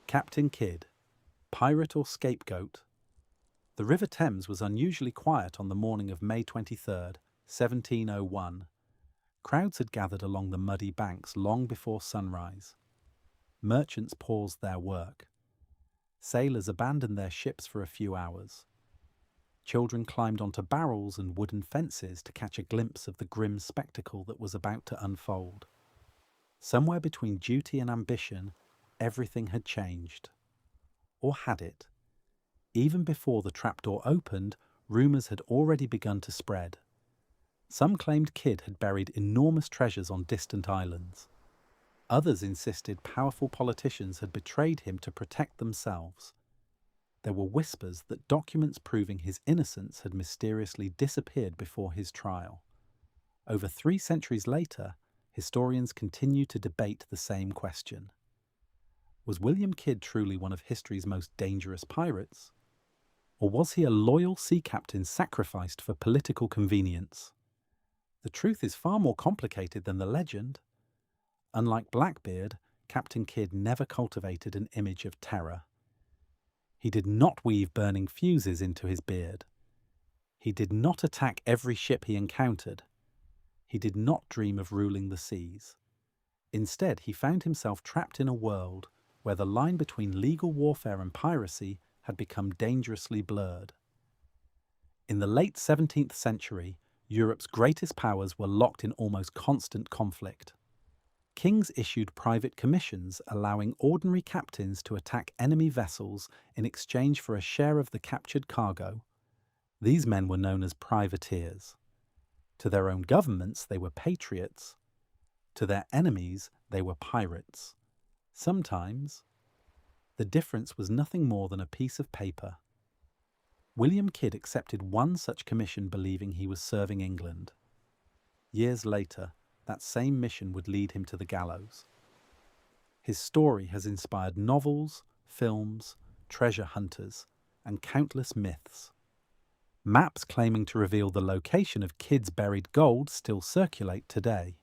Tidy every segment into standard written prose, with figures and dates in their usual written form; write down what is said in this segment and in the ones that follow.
Captain Kidd, pirate or scapegoat? The River Thames was unusually quiet on the morning of May 23rd, 1701. Crowds had gathered along the muddy banks long before sunrise. Merchants paused their work. Sailors abandoned their ships for a few hours. Children climbed onto barrels and wooden fences to catch a glimpse of the grim spectacle that was about to unfold. Somewhere between duty and ambition, everything had changed. Or had it? Even before the trapdoor opened, rumours had already begun to spread. Some claimed Kidd had buried enormous treasures on distant islands. Others insisted powerful politicians had betrayed him to protect themselves. There were whispers that documents proving his innocence had mysteriously disappeared before his trial. Over 3 centuries later, historians continue to debate the same question. Was William Kidd truly one of history's most dangerous pirates? Or was he a loyal sea captain sacrificed for political convenience? The truth is far more complicated than the legend. Unlike Blackbeard, Captain Kidd never cultivated an image of terror. He did not weave burning fuses into his beard. He did not attack every ship he encountered. He did not dream of ruling the seas. Instead, he found himself trapped in a world where the line between legal warfare and piracy had become dangerously blurred. In the late 17th century, Europe's greatest powers were locked in almost constant conflict. Kings issued private commissions allowing ordinary captains to attack enemy vessels in exchange for a share of the captured cargo. These men were known as privateers. To their own governments, they were patriots. To their enemies, they were pirates. Sometimes, the difference was nothing more than a piece of paper. William Kidd accepted one such commission believing he was serving England. Years later, that same mission would lead him to the gallows. His story has inspired novels, films, treasure hunters, and countless myths. Maps claiming to reveal the location of Kidd's buried gold still circulate today.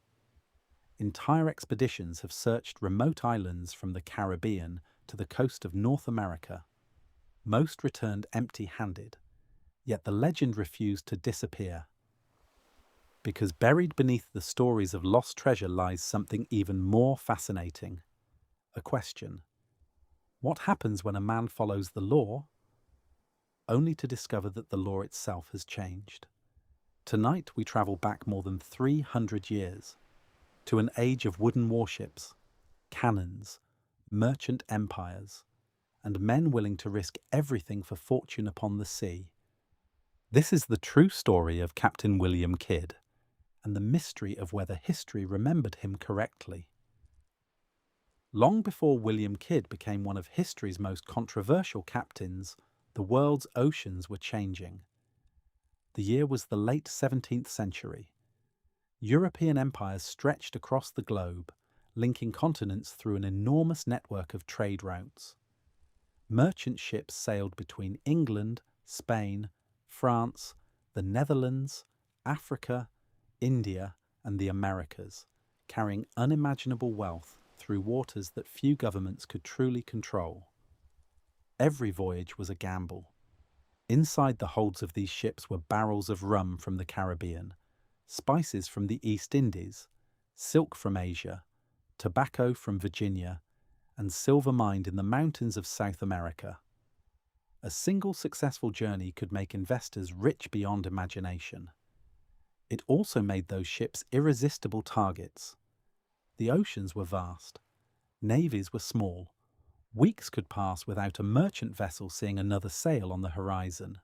Entire expeditions have searched remote islands from the Caribbean to the coast of North America. Most returned empty-handed, yet the legend refused to disappear. Because buried beneath the stories of lost treasure lies something even more fascinating. A question. What happens when a man follows the law, only to discover that the law itself has changed? Tonight we travel back more than 300 years, to an age of wooden warships, cannons, merchant empires, and men willing to risk everything for fortune upon the sea. This is the true story of Captain William Kidd, and the mystery of whether history remembered him correctly. Long before William Kidd became one of history's most controversial captains, the world's oceans were changing. The year was the late 17th century. European empires stretched across the globe, linking continents through an enormous network of trade routes. Merchant ships sailed between England, Spain, France, the Netherlands, Africa, India, and the Americas, carrying unimaginable wealth through waters that few governments could truly control. Every voyage was a gamble. Inside the holds of these ships were barrels of rum from the Caribbean, spices from the East Indies, silk from Asia, tobacco from Virginia, and silver mined in the mountains of South America. A single successful journey could make investors rich beyond imagination. It also made those ships irresistible targets. The oceans were vast. Navies were small. Weeks could pass without a merchant vessel seeing another sail on the horizon.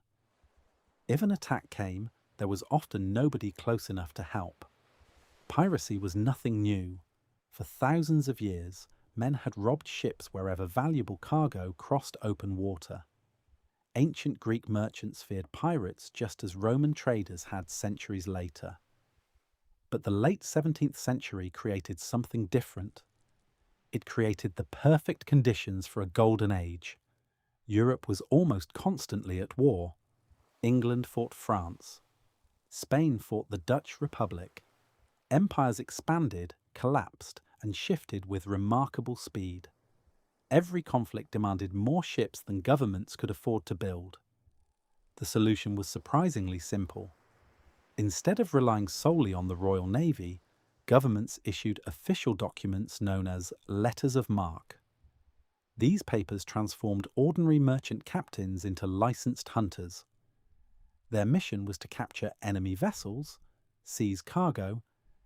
If an attack came, there was often nobody close enough to help. Piracy was nothing new. For thousands of years, men had robbed ships wherever valuable cargo crossed open water. Ancient Greek merchants feared pirates just as Roman traders had centuries later. But the late 17th century created something different. It created the perfect conditions for a golden age. Europe was almost constantly at war. England fought France. Spain fought the Dutch Republic. Empires expanded, collapsed, and shifted with remarkable speed. every conflict demanded more ships than governments could afford to build. The solution was surprisingly simple. Instead of relying solely on the Royal Navy, governments issued official documents known as letters of marque. These papers transformed ordinary merchant captains into licensed hunters. Their mission was to capture enemy vessels, seize cargo,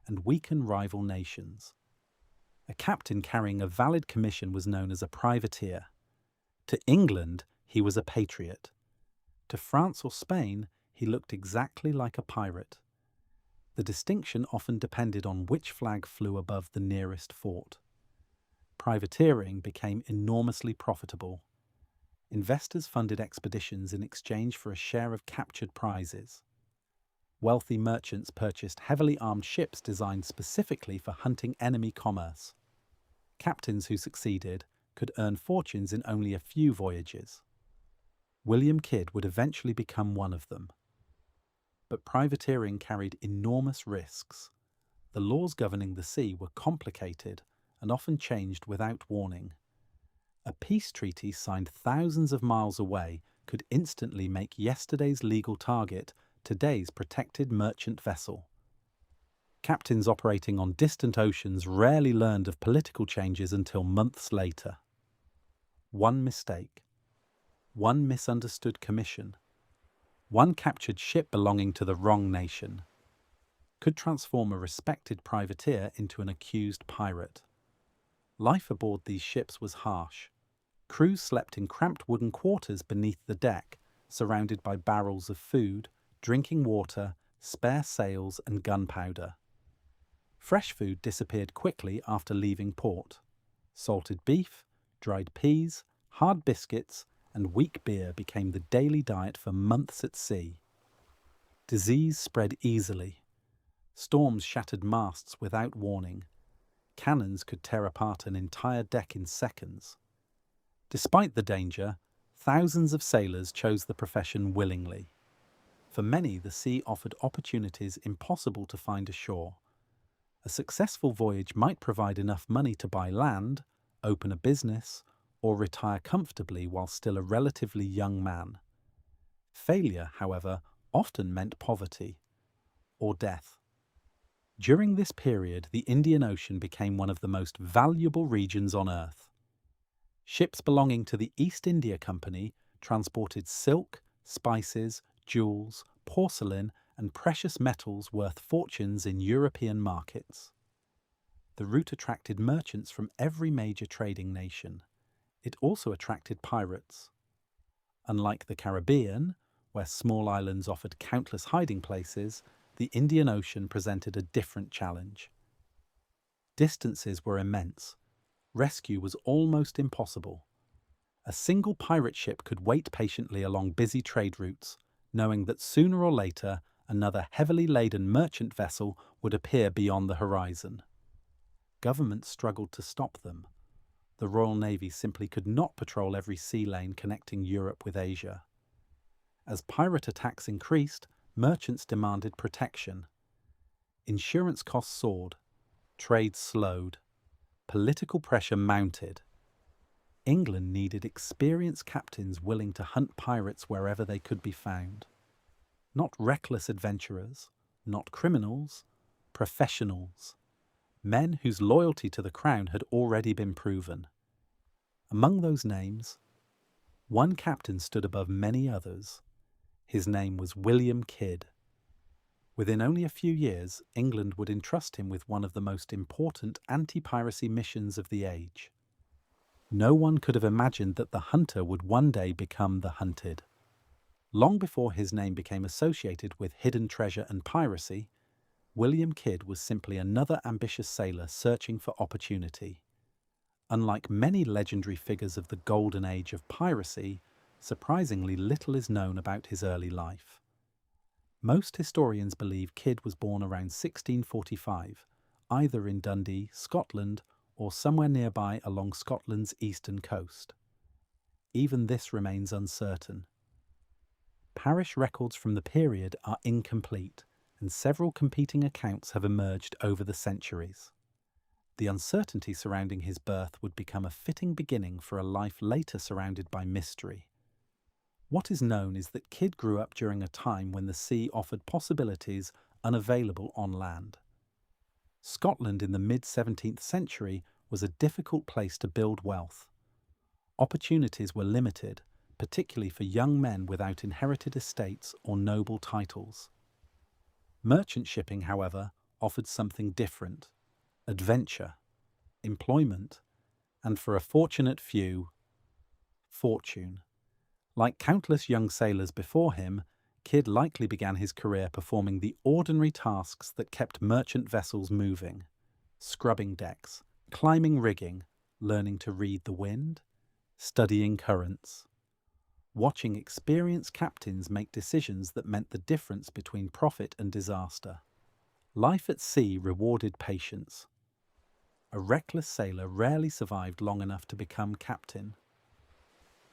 and weaken rival nations. A captain carrying a valid commission was known as a privateer. To England, he was a patriot. To France or Spain, he looked exactly like a pirate. The distinction often depended on which flag flew above the nearest fort. Privateering became enormously profitable. Investors funded expeditions in exchange for a share of captured prizes. Wealthy merchants purchased heavily armed ships designed specifically for hunting enemy commerce. Captains who succeeded could earn fortunes in only a few voyages. William Kidd would eventually become one of them. But privateering carried enormous risks. The laws governing the sea were complicated and often changed without warning. A peace treaty signed thousands of miles away could instantly make yesterday's legal target today's protected merchant vessel. Captains operating on distant oceans rarely learned of political changes until months later. One mistake, one misunderstood commission, one captured ship belonging to the wrong nation could transform a respected privateer into an accused pirate. Life aboard these ships was harsh. Crews slept in cramped wooden quarters beneath the deck, surrounded by barrels of food, drinking water, spare sails, and gunpowder. Fresh food disappeared quickly after leaving port. Salted beef, dried peas, hard biscuits, and weak beer became the daily diet for months at sea. Disease spread easily. Storms shattered masts without warning. Cannons could tear apart an entire deck in seconds. Despite the danger, thousands of sailors chose the profession willingly. For many, the sea offered opportunities impossible to find ashore. A successful voyage might provide enough money to buy land, open a business, or retire comfortably while still a relatively young man. Failure, however, often meant poverty or death. During this period, the Indian Ocean became one of the most valuable regions on Earth. Ships belonging to the East India Company transported silk, spices, jewels, porcelain, and precious metals worth fortunes in European markets. The route attracted merchants from every major trading nation. It also attracted pirates. Unlike the Caribbean, where small islands offered countless hiding places, the Indian Ocean presented a different challenge. Distances were immense. Rescue was almost impossible. A single pirate ship could wait patiently along busy trade routes, knowing that sooner or later another heavily laden merchant vessel would appear beyond the horizon. Governments struggled to stop them. The Royal Navy simply could not patrol every sea lane connecting Europe with Asia. As pirate attacks increased, merchants demanded protection. Insurance costs soared. Trade slowed. Political pressure mounted. England needed experienced captains willing to hunt pirates wherever they could be found. Not reckless adventurers, not criminals, professionals. Men whose loyalty to the crown had already been proven. Among those names, one captain stood above many others. His name was William Kidd. Within only a few years, England would entrust him with one of the most important anti-piracy missions of the age. No one could have imagined that the hunter would one day become the hunted. Long before his name became associated with hidden treasure and piracy, William Kidd was simply another ambitious sailor searching for opportunity. Unlike many legendary figures of the golden age of piracy, surprisingly little is known about his early life. Most historians believe Kidd was born around 1645, either in Dundee, Scotland, or somewhere nearby along Scotland's eastern coast. Even this remains uncertain. Parish records from the period are incomplete, and several competing accounts have emerged over the centuries. The uncertainty surrounding his birth would become a fitting beginning for a life later surrounded by mystery. What is known is that Kidd grew up during a time when the sea offered possibilities unavailable on land. Scotland in the mid-17th century was a difficult place to build wealth. Opportunities were limited, particularly for young men without inherited estates or noble titles. Merchant shipping, however, offered something different: adventure, employment, and for a fortunate few, fortune. Like countless young sailors before him, Kidd likely began his career performing the ordinary tasks that kept merchant vessels moving: scrubbing decks, climbing rigging, learning to read the wind, studying currents, watching experienced captains make decisions that meant the difference between profit and disaster. Life at sea rewarded patience. A reckless sailor rarely survived long enough to become captain.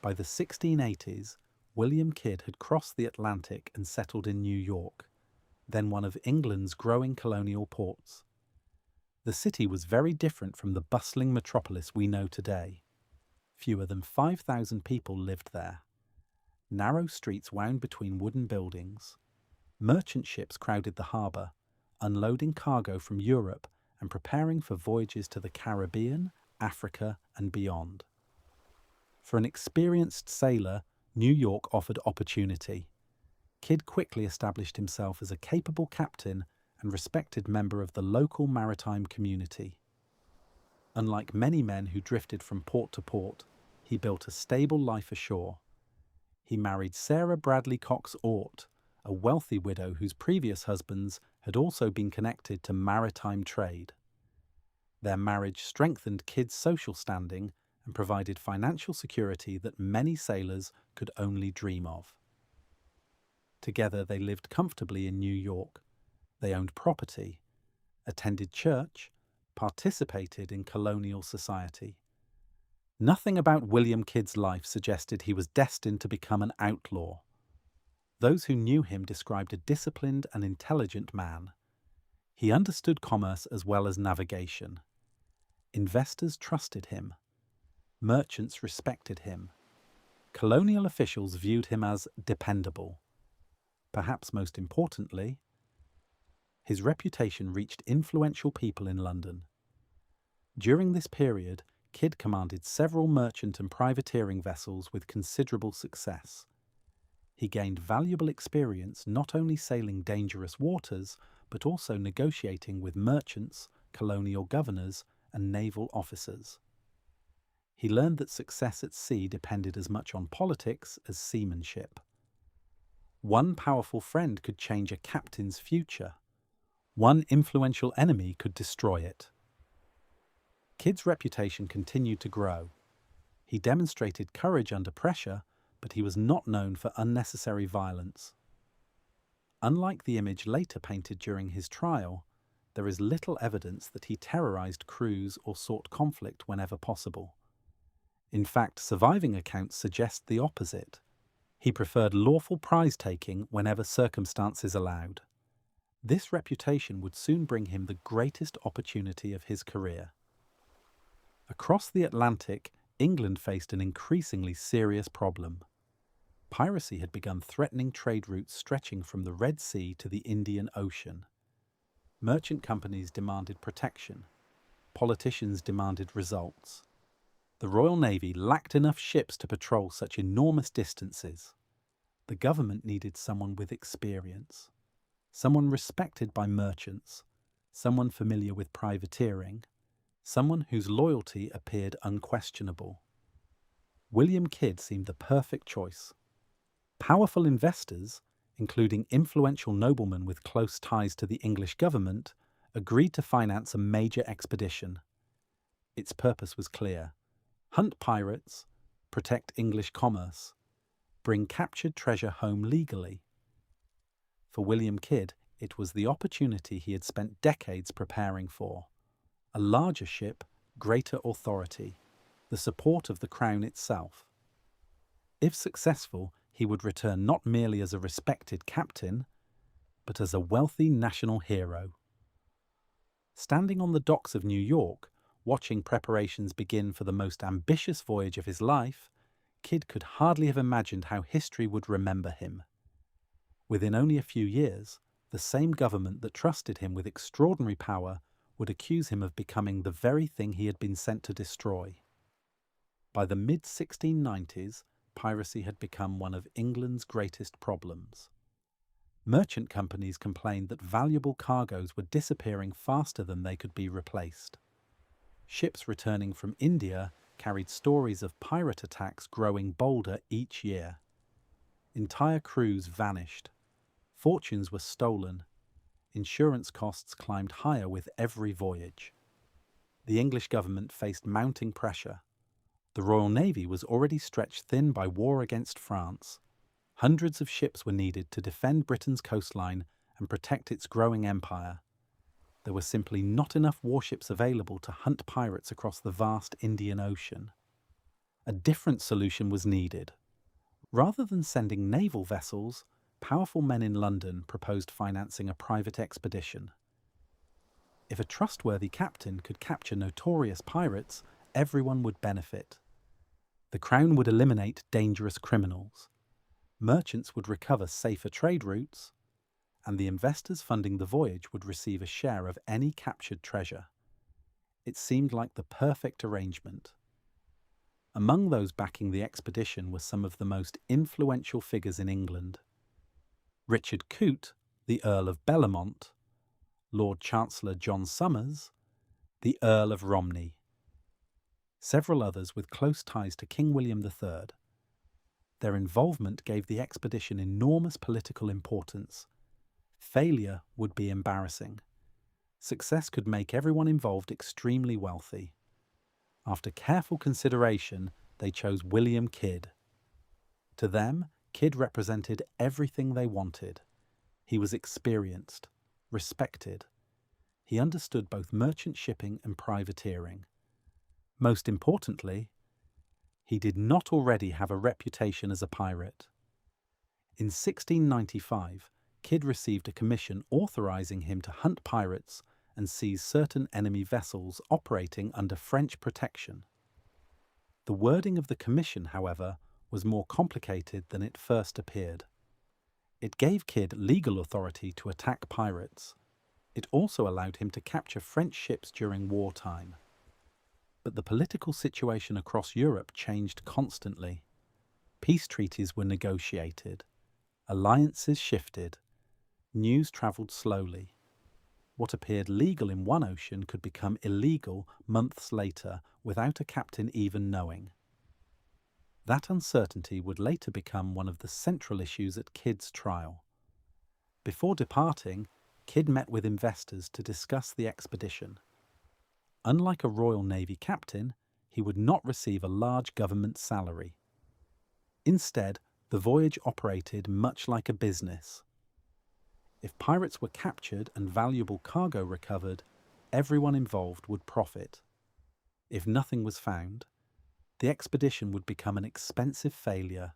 By the 1680s, William Kidd had crossed the Atlantic and settled in New York, then one of England's growing colonial ports. The city was very different from the bustling metropolis we know today. Fewer than 5,000 people lived there. Narrow streets wound between wooden buildings. Merchant ships crowded the harbour, unloading cargo from Europe and preparing for voyages to the Caribbean, Africa, and beyond. For an experienced sailor, New York offered opportunity. Kidd quickly established himself as a capable captain and respected member of the local maritime community. Unlike many men who drifted from port to port, he built a stable life ashore. He married Sarah Bradley Cox Ort, a wealthy widow whose previous husbands had also been connected to maritime trade. Their marriage strengthened Kidd's social standing and provided financial security that many sailors could only dream of. Together they lived comfortably in New York. They owned property, attended church, participated in colonial society. Nothing about William Kidd's life suggested he was destined to become an outlaw. Those who knew him described a disciplined and intelligent man. He understood commerce as well as navigation. Investors trusted him. Merchants respected him. Colonial officials viewed him as dependable. Perhaps most importantly, his reputation reached influential people in London. During this period, Kidd commanded several merchant and privateering vessels with considerable success. He gained valuable experience not only sailing dangerous waters, but also negotiating with merchants, colonial governors, and naval officers. He learned that success at sea depended as much on politics as seamanship. One powerful friend could change a captain's future. One influential enemy could destroy it. Kidd's reputation continued to grow. He demonstrated courage under pressure, but he was not known for unnecessary violence. Unlike the image later painted during his trial, there is little evidence that he terrorized crews or sought conflict whenever possible. In fact, surviving accounts suggest the opposite. He preferred lawful prize-taking whenever circumstances allowed. This reputation would soon bring him the greatest opportunity of his career. Across the Atlantic, England faced an increasingly serious problem. Piracy had begun threatening trade routes stretching from the Red Sea to the Indian Ocean. Merchant companies demanded protection. Politicians demanded results. The Royal Navy lacked enough ships to patrol such enormous distances. The government needed someone with experience, someone respected by merchants, someone familiar with privateering, someone whose loyalty appeared unquestionable. William Kidd seemed the perfect choice. Powerful investors, including influential noblemen with close ties to the English government, agreed to finance a major expedition. Its purpose was clear: hunt pirates, protect English commerce, bring captured treasure home legally. For William Kidd, it was the opportunity he had spent decades preparing for: a larger ship, greater authority, the support of the crown itself. If successful, he would return not merely as a respected captain, but as a wealthy national hero. Standing on the docks of New York, Watching preparations begin for the most ambitious voyage of his life, Kidd could hardly have imagined how history would remember him. Within only a few years, the same government that trusted him with extraordinary power would accuse him of becoming the very thing he had been sent to destroy. By the mid-1690s, piracy had become one of England's greatest problems. Merchant companies complained that valuable cargoes were disappearing faster than they could be replaced. Ships returning from India carried stories of pirate attacks growing bolder each year. Entire crews vanished. Fortunes were stolen. Insurance costs climbed higher with every voyage. The English government faced mounting pressure. The Royal Navy was already stretched thin by war against France. Hundreds of ships were needed to defend Britain's coastline and protect its growing empire. There were simply not enough warships available to hunt pirates across the vast Indian Ocean. A different solution was needed. Rather than sending naval vessels, powerful men in London proposed financing a private expedition. If a trustworthy captain could capture notorious pirates, everyone would benefit. The Crown would eliminate dangerous criminals. Merchants would recover safer trade routes, and the investors funding the voyage would receive a share of any captured treasure. It seemed like the perfect arrangement. Among those backing the expedition were some of the most influential figures in England. Richard Coote, the Earl of Bellamont, Lord Chancellor John Somers, the Earl of Romney. Several others with close ties to King William III. Their involvement gave the expedition enormous political importance. Failure would be embarrassing. Success could make everyone involved extremely wealthy. After careful consideration, they chose William Kidd. To them, Kidd represented everything they wanted. He was experienced, respected. He understood both merchant shipping and privateering. Most importantly, he did not already have a reputation as a pirate. In 1695, Kidd received a commission authorizing him to hunt pirates and seize certain enemy vessels operating under French protection. The wording of the commission, however, was more complicated than it first appeared. It gave Kidd legal authority to attack pirates. It also allowed him to capture French ships during wartime. But the political situation across Europe changed constantly. Peace treaties were negotiated. Alliances shifted. News travelled slowly. What appeared legal in one ocean could become illegal months later without a captain even knowing. That uncertainty would later become one of the central issues at Kidd's trial. Before departing, Kidd met with investors to discuss the expedition. Unlike a Royal Navy captain, he would not receive a large government salary. Instead, the voyage operated much like a business. If pirates were captured and valuable cargo recovered, everyone involved would profit. If nothing was found, the expedition would become an expensive failure.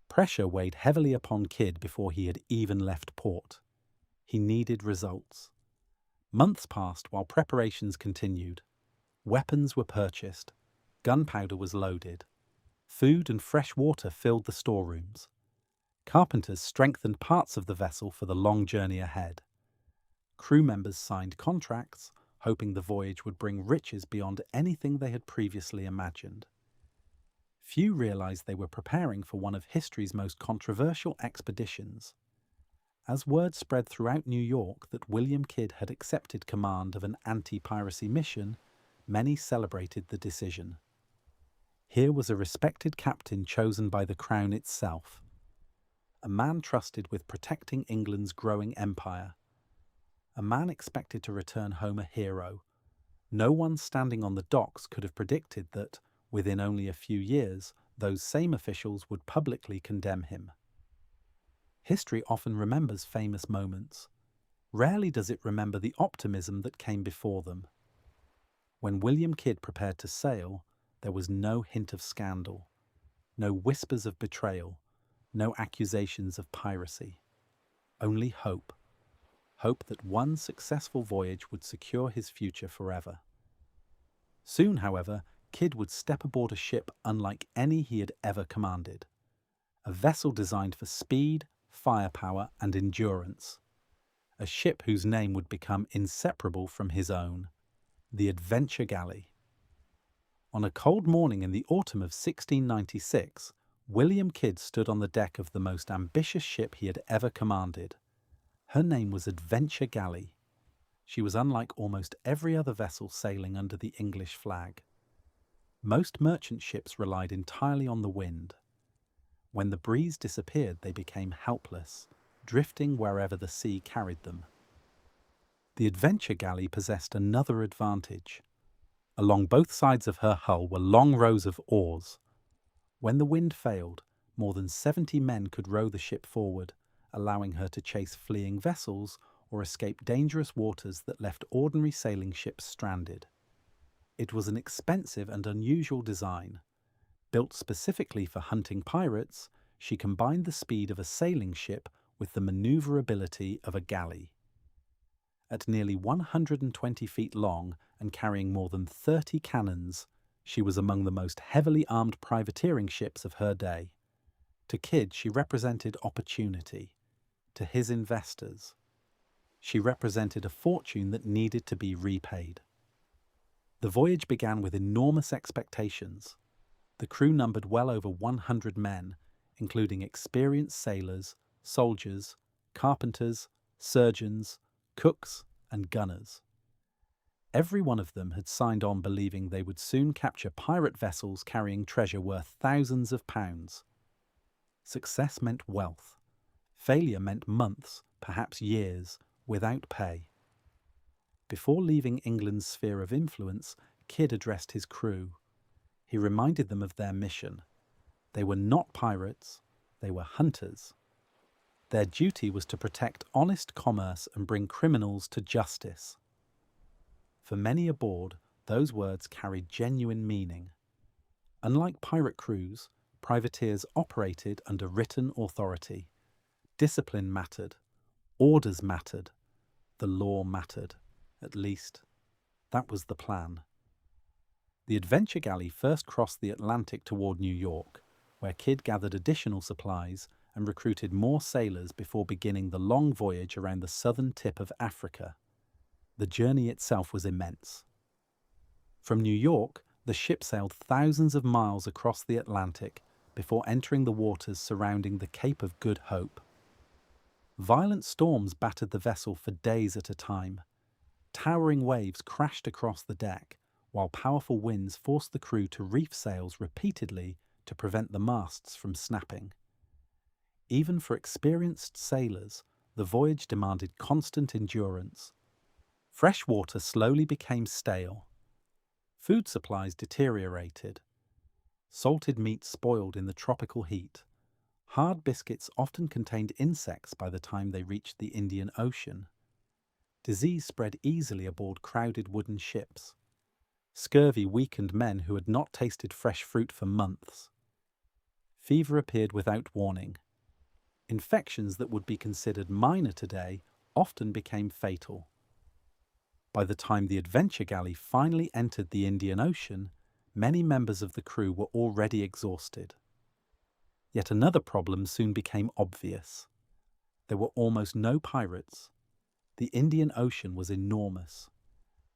Pressure weighed heavily upon Kidd before he had even left port. He needed results. Months passed while preparations continued. Weapons were purchased. Gunpowder was loaded. Food and fresh water filled the storerooms. Carpenters strengthened parts of the vessel for the long journey ahead. Crew members signed contracts, hoping the voyage would bring riches beyond anything they had previously imagined. Few realized they were preparing for one of history's most controversial expeditions. As word spread throughout New York that William Kidd had accepted command of an anti-piracy mission, many celebrated the decision. Here was a respected captain chosen by the Crown itself. A man trusted with protecting England's growing empire. A man expected to return home a hero. No one standing on the docks could have predicted that, within only a few years, those same officials would publicly condemn him. History often remembers famous moments. Rarely does it remember the optimism that came before them. When William Kidd prepared to sail, there was no hint of scandal, no whispers of betrayal, no accusations of piracy. Only hope. Hope that one successful voyage would secure his future forever. Soon, however, Kidd would step aboard a ship unlike any he had ever commanded. A vessel designed for speed, firepower, and endurance. A ship whose name would become inseparable from his own, the Adventure Galley. On a cold morning in the autumn of 1696, William Kidd stood on the deck of the most ambitious ship he had ever commanded. Her name was Adventure Galley. She was unlike almost every other vessel sailing under the English flag. Most merchant ships relied entirely on the wind. When the breeze disappeared, they became helpless, drifting wherever the sea carried them. The Adventure Galley possessed another advantage. Along both sides of her hull were long rows of oars. When the wind failed, more than 70 men could row the ship forward, allowing her to chase fleeing vessels or escape dangerous waters that left ordinary sailing ships stranded. It was an expensive and unusual design. Built specifically for hunting pirates, she combined the speed of a sailing ship with the maneuverability of a galley. At nearly 120 feet long and carrying more than 30 cannons, she was among the most heavily armed privateering ships of her day. To Kidd, she represented opportunity. To his investors, she represented a fortune that needed to be repaid. The voyage began with enormous expectations. The crew numbered well over 100 men, including experienced sailors, soldiers, carpenters, surgeons, cooks, and gunners. Every one of them had signed on believing they would soon capture pirate vessels carrying treasure worth thousands of pounds. Success meant wealth. Failure meant months, perhaps years, without pay. Before leaving England's sphere of influence, Kidd addressed his crew. He reminded them of their mission. They were not pirates, they were hunters. Their duty was to protect honest commerce and bring criminals to justice. For many aboard, those words carried genuine meaning. Unlike pirate crews, privateers operated under written authority. Discipline mattered. Orders mattered. The law mattered. At least, that was the plan. The Adventure Galley first crossed the Atlantic toward New York, where Kidd gathered additional supplies and recruited more sailors before beginning the long voyage around the southern tip of Africa. The journey itself was immense. From New York, the ship sailed thousands of miles across the Atlantic before entering the waters surrounding the Cape of Good Hope. Violent storms battered the vessel for days at a time. Towering waves crashed across the deck, while powerful winds forced the crew to reef sails repeatedly to prevent the masts from snapping. Even for experienced sailors, the voyage demanded constant endurance. Fresh water slowly became stale. Food supplies deteriorated. Salted meat spoiled in the tropical heat. Hard biscuits often contained insects by the time they reached the Indian Ocean. Disease spread easily aboard crowded wooden ships. Scurvy weakened men who had not tasted fresh fruit for months. Fever appeared without warning. Infections that would be considered minor today often became fatal. By the time the Adventure Galley finally entered the Indian Ocean, many members of the crew were already exhausted. Yet another problem soon became obvious. There were almost no pirates. The Indian Ocean was enormous.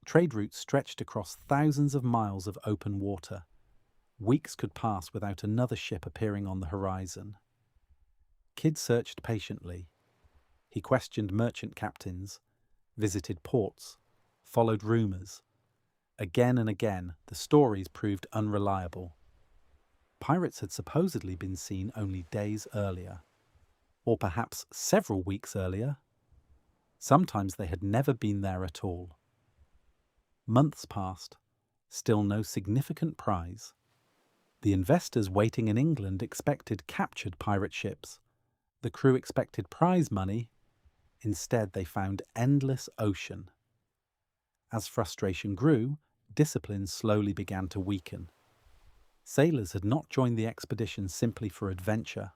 Trade routes stretched across thousands of miles of open water. Weeks could pass without another ship appearing on the horizon. Kidd searched patiently. He questioned merchant captains, visited ports, followed rumours. Again and again, the stories proved unreliable. Pirates had supposedly been seen only days earlier, or perhaps several weeks earlier. Sometimes they had never been there at all. Months passed, still no significant prize. The investors waiting in England expected captured pirate ships. The crew expected prize money. Instead, they found endless ocean. As frustration grew, discipline slowly began to weaken. Sailors had not joined the expedition simply for adventure.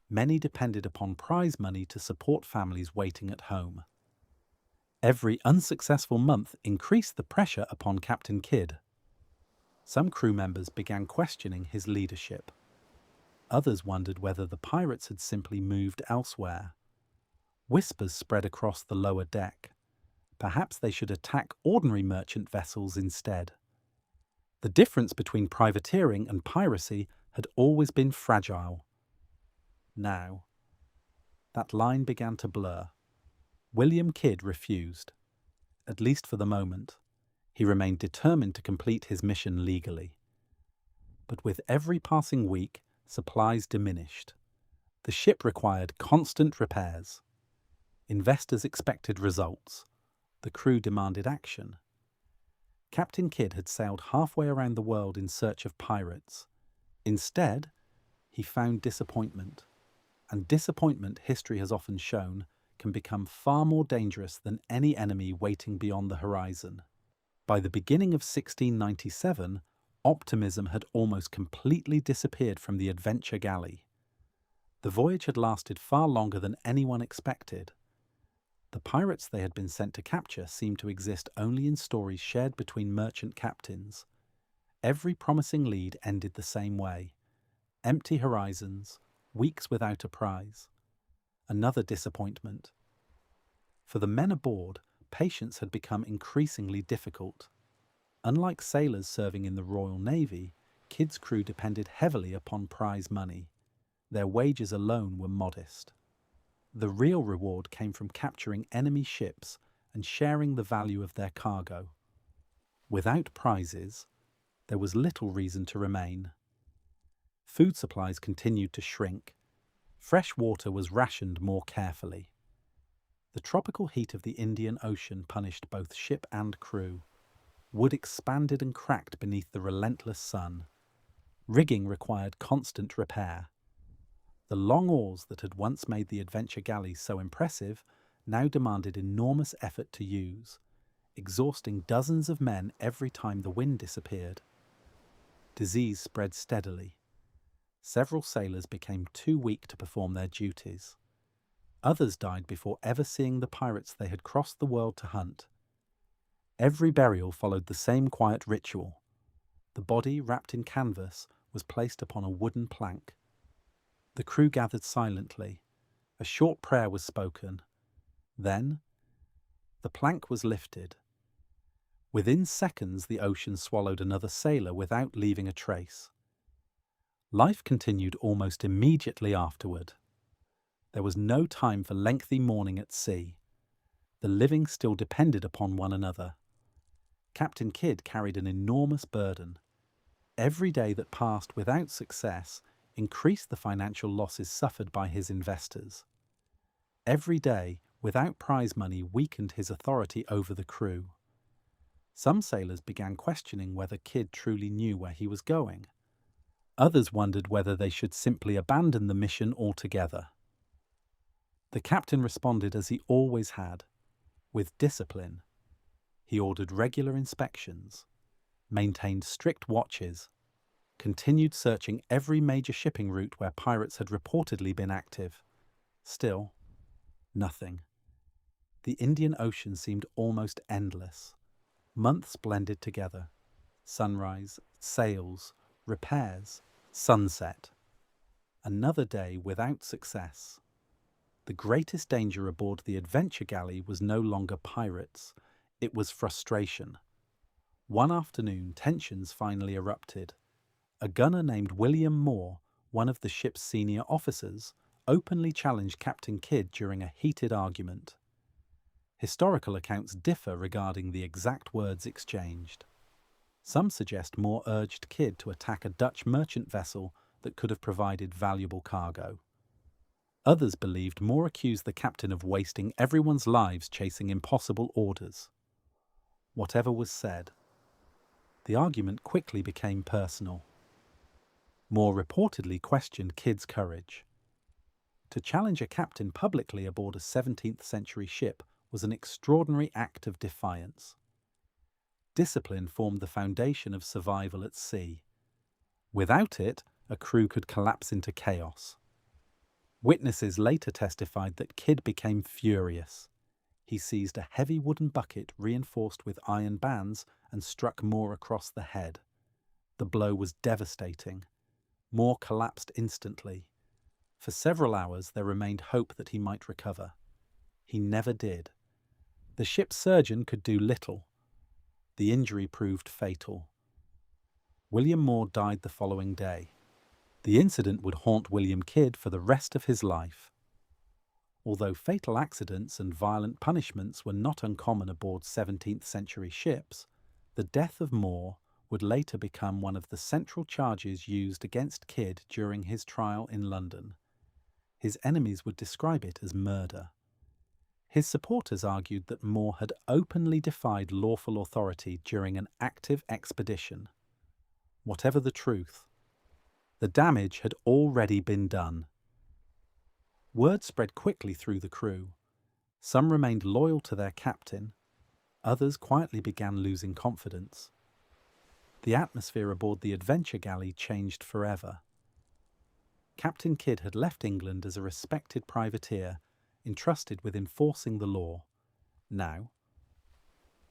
Many depended upon prize money to support families waiting at home. Every unsuccessful month increased the pressure upon Captain Kidd. Some crew members began questioning his leadership. Others wondered whether the pirates had simply moved elsewhere. Whispers spread across the lower deck. Perhaps they should attack ordinary merchant vessels instead. The difference between privateering and piracy had always been fragile. Now, that line began to blur. William Kidd refused, at least for the moment. He remained determined to complete his mission legally. But with every passing week, supplies diminished. The ship required constant repairs. Investors expected results. The crew demanded action. Captain Kidd had sailed halfway around the world in search of pirates. Instead, he found disappointment. And disappointment, history has often shown, can become far more dangerous than any enemy waiting beyond the horizon. By the beginning of 1697, optimism had almost completely disappeared from the adventure galley. The voyage had lasted far longer than anyone expected. The pirates they had been sent to capture seemed to exist only in stories shared between merchant captains. Every promising lead ended the same way. Empty horizons, weeks without a prize. Another disappointment. For the men aboard, patience had become increasingly difficult. Unlike sailors serving in the Royal Navy, Kidd's crew depended heavily upon prize money. Their wages alone were modest. The real reward came from capturing enemy ships and sharing the value of their cargo. Without prizes, there was little reason to remain. Food supplies continued to shrink. Fresh water was rationed more carefully. The tropical heat of the Indian Ocean punished both ship and crew. Wood expanded and cracked beneath the relentless sun. Rigging required constant repair. The long oars that had once made the adventure galley so impressive now demanded enormous effort to use, exhausting dozens of men every time the wind disappeared. Disease spread steadily. Several sailors became too weak to perform their duties. Others died before ever seeing the pirates they had crossed the world to hunt. Every burial followed the same quiet ritual. The body, wrapped in canvas, was placed upon a wooden plank. The crew gathered silently. A short prayer was spoken. Then, the plank was lifted. Within seconds, the ocean swallowed another sailor without leaving a trace. Life continued almost immediately afterward. There was no time for lengthy mourning at sea. The living still depended upon one another. Captain Kidd carried an enormous burden. Every day that passed without success increased the financial losses suffered by his investors. Every day without prize money weakened his authority over the crew. Some sailors began questioning whether Kidd truly knew where he was going. Others wondered whether they should simply abandon the mission altogether. The captain responded as he always had, with discipline. He ordered regular inspections, maintained strict watches, continued searching every major shipping route where pirates had reportedly been active. Still, nothing. The Indian Ocean seemed almost endless. Months blended together. Sunrise, sails, repairs, sunset. Another day without success. The greatest danger aboard the adventure galley was no longer pirates. It was frustration. One afternoon, tensions finally erupted. A gunner named William Moore, one of the ship's senior officers, openly challenged Captain Kidd during a heated argument. Historical accounts differ regarding the exact words exchanged. Some suggest Moore urged Kidd to attack a Dutch merchant vessel that could have provided valuable cargo. Others believed Moore accused the captain of wasting everyone's lives chasing impossible orders. Whatever was said, the argument quickly became personal. Moore reportedly questioned Kidd's courage. To challenge a captain publicly aboard a 17th century ship was an extraordinary act of defiance. Discipline formed the foundation of survival at sea. Without it, a crew could collapse into chaos. Witnesses later testified that Kidd became furious. He seized a heavy wooden bucket reinforced with iron bands and struck Moore across the head. The blow was devastating. Moore collapsed instantly. For several hours there remained hope that he might recover. He never did. The ship's surgeon could do little. The injury proved fatal. William Moore died the following day. The incident would haunt William Kidd for the rest of his life. Although fatal accidents and violent punishments were not uncommon aboard 17th century ships, the death of Moore would later become one of the central charges used against Kidd during his trial in London. His enemies would describe it as murder. His supporters argued that Moore had openly defied lawful authority during an active expedition. Whatever the truth, the damage had already been done. Word spread quickly through the crew. Some remained loyal to their captain. Others quietly began losing confidence. The atmosphere aboard the adventure galley changed forever. Captain Kidd had left England as a respected privateer, entrusted with enforcing the law. Now,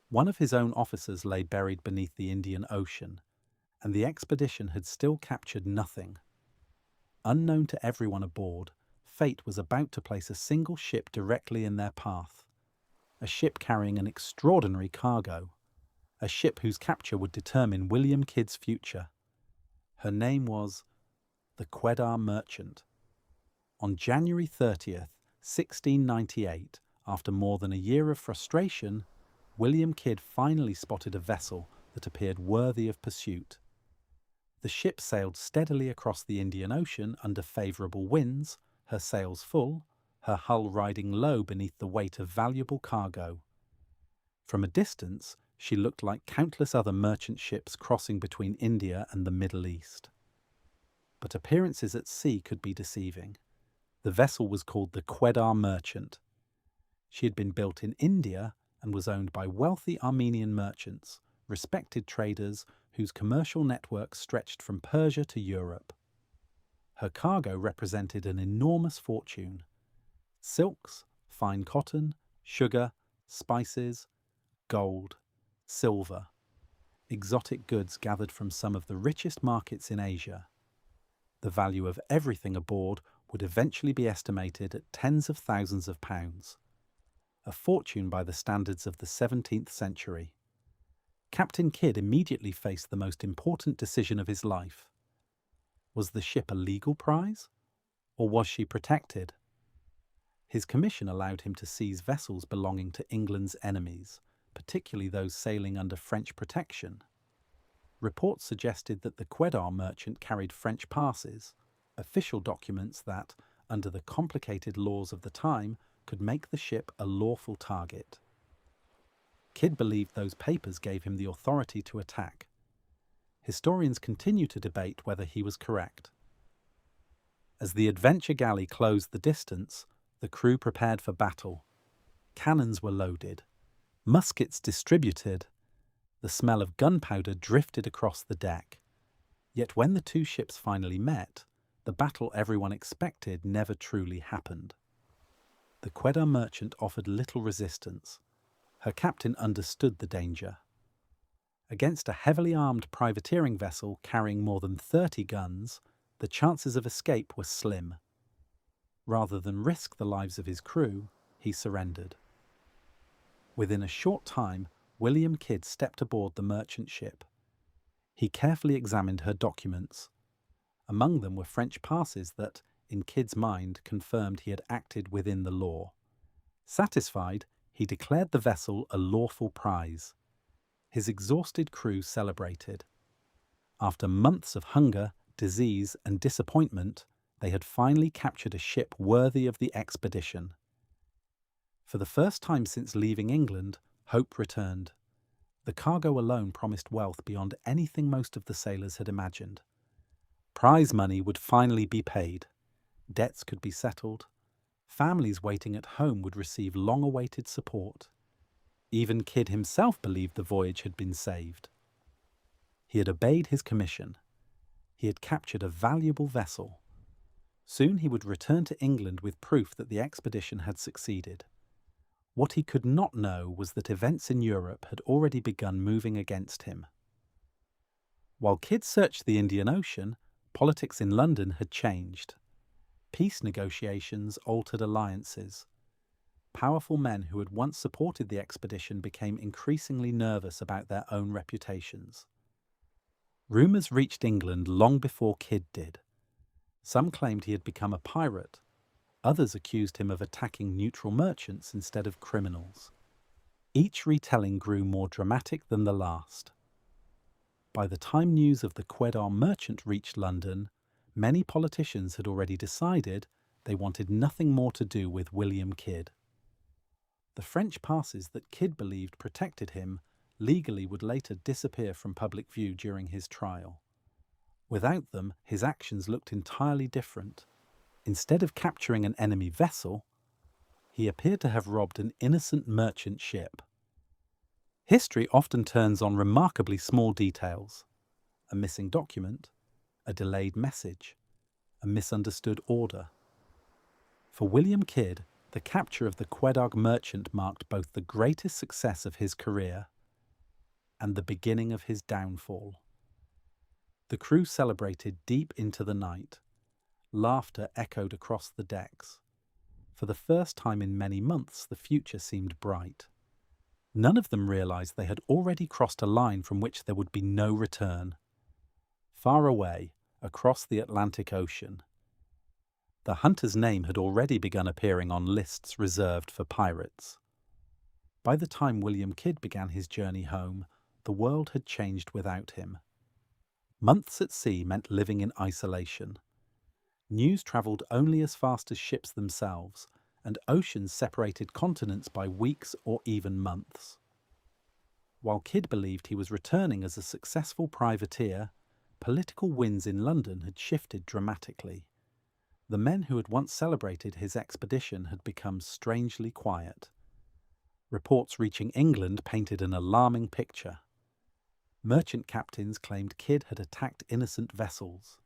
one of his own officers lay buried beneath the Indian Ocean, and the expedition had still captured nothing. Unknown to everyone aboard, fate was about to place a single ship directly in their path. A ship carrying an extraordinary cargo. A ship whose capture would determine William Kidd's future. Her name was the Quedar Merchant. On January 30th, 1698, after more than a year of frustration, William Kidd finally spotted a vessel that appeared worthy of pursuit. The ship sailed steadily across the Indian Ocean under favourable winds, her sails full, her hull riding low beneath the weight of valuable cargo. From a distance, she looked like countless other merchant ships crossing between India and the Middle East. But appearances at sea could be deceiving. The vessel was called the Quedar Merchant. She had been built in India and was owned by wealthy Armenian merchants, respected traders whose commercial network stretched from Persia to Europe. Her cargo represented an enormous fortune. Silks, fine cotton, sugar, spices, gold, silver, exotic goods gathered from some of the richest markets in Asia. The value of everything aboard would eventually be estimated at tens of thousands of pounds. A fortune by the standards of the 17th century. Captain Kidd immediately faced the most important decision of his life. Was the ship a legal prize, or was she protected? His commission allowed him to seize vessels belonging to England's enemies, particularly those sailing under French protection. Reports suggested that the Quedar Merchant carried French passes, official documents that, under the complicated laws of the time, could make the ship a lawful target. Kidd believed those papers gave him the authority to attack. Historians continue to debate whether he was correct. As the adventure galley closed the distance, the crew prepared for battle. Cannons were loaded, muskets distributed. The smell of gunpowder drifted across the deck. Yet when the two ships finally met, the battle everyone expected never truly happened. The Quedar Merchant offered little resistance. Her captain understood the danger. Against a heavily armed privateering vessel carrying more than 30 guns, the chances of escape were slim. Rather than risk the lives of his crew, he surrendered. Within a short time, William Kidd stepped aboard the merchant ship. He carefully examined her documents. Among them were French passes that, in Kidd's mind, confirmed he had acted within the law. Satisfied, he declared the vessel a lawful prize. His exhausted crew celebrated. After months of hunger, disease, and disappointment, they had finally captured a ship worthy of the expedition. For the first time since leaving England, hope returned. The cargo alone promised wealth beyond anything most of the sailors had imagined. Prize money would finally be paid. Debts could be settled. Families waiting at home would receive long-awaited support. Even Kidd himself believed the voyage had been saved. He had obeyed his commission. He had captured a valuable vessel. Soon he would return to England with proof that the expedition had succeeded. What he could not know was that events in Europe had already begun moving against him. While Kidd searched the Indian Ocean, politics in London had changed. Peace negotiations altered alliances. Powerful men who had once supported the expedition became increasingly nervous about their own reputations. Rumours reached England long before Kidd did. Some claimed he had become a pirate. Others accused him of attacking neutral merchants instead of criminals. Each retelling grew more dramatic than the last. By the time news of the Quedar merchant reached London, many politicians had already decided they wanted nothing more to do with William Kidd. The French passes that Kidd believed protected him legally would later disappear from public view during his trial. Without them, his actions looked entirely different. Instead of capturing an enemy vessel, he appeared to have robbed an innocent merchant ship. History often turns on remarkably small details: a missing document, a delayed message, a misunderstood order. For William Kidd, the capture of the Quedagh merchant marked both the greatest success of his career and the beginning of his downfall. The crew celebrated deep into the night. Laughter echoed across the decks. For the first time in many months, the future seemed bright. None of them realized they had already crossed a line from which there would be no return. Far away, across the Atlantic Ocean, the hunter's name had already begun appearing on lists reserved for pirates. By the time William Kidd began his journey home, the world had changed without him. Months at sea meant living in isolation. News travelled only as fast as ships themselves, and oceans separated continents by weeks or even months. While Kidd believed he was returning as a successful privateer, political winds in London had shifted dramatically. The men who had once celebrated his expedition had become strangely quiet. Reports reaching England painted an alarming picture. Merchant captains claimed Kidd had attacked innocent vessels.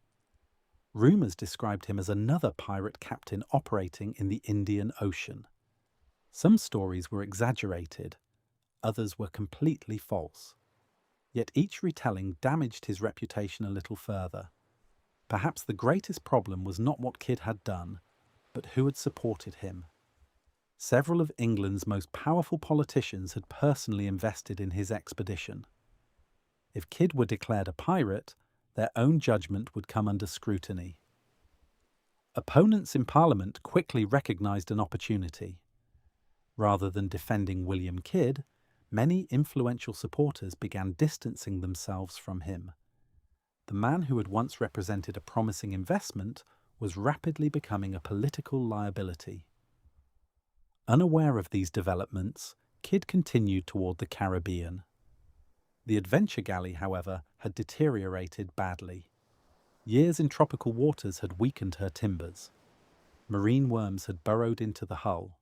Rumours described him as another pirate captain operating in the Indian Ocean. Some stories were exaggerated, others were completely false. Yet each retelling damaged his reputation a little further. Perhaps the greatest problem was not what Kidd had done, but who had supported him. Several of England's most powerful politicians had personally invested in his expedition. If Kidd were declared a pirate, their own judgment would come under scrutiny. Opponents in Parliament quickly recognised an opportunity. Rather than defending William Kidd, many influential supporters began distancing themselves from him. The man who had once represented a promising investment was rapidly becoming a political liability. Unaware of these developments, Kidd continued toward the Caribbean. The adventure galley, however, had deteriorated badly. Years in tropical waters had weakened her timbers. Marine worms had burrowed into the hull.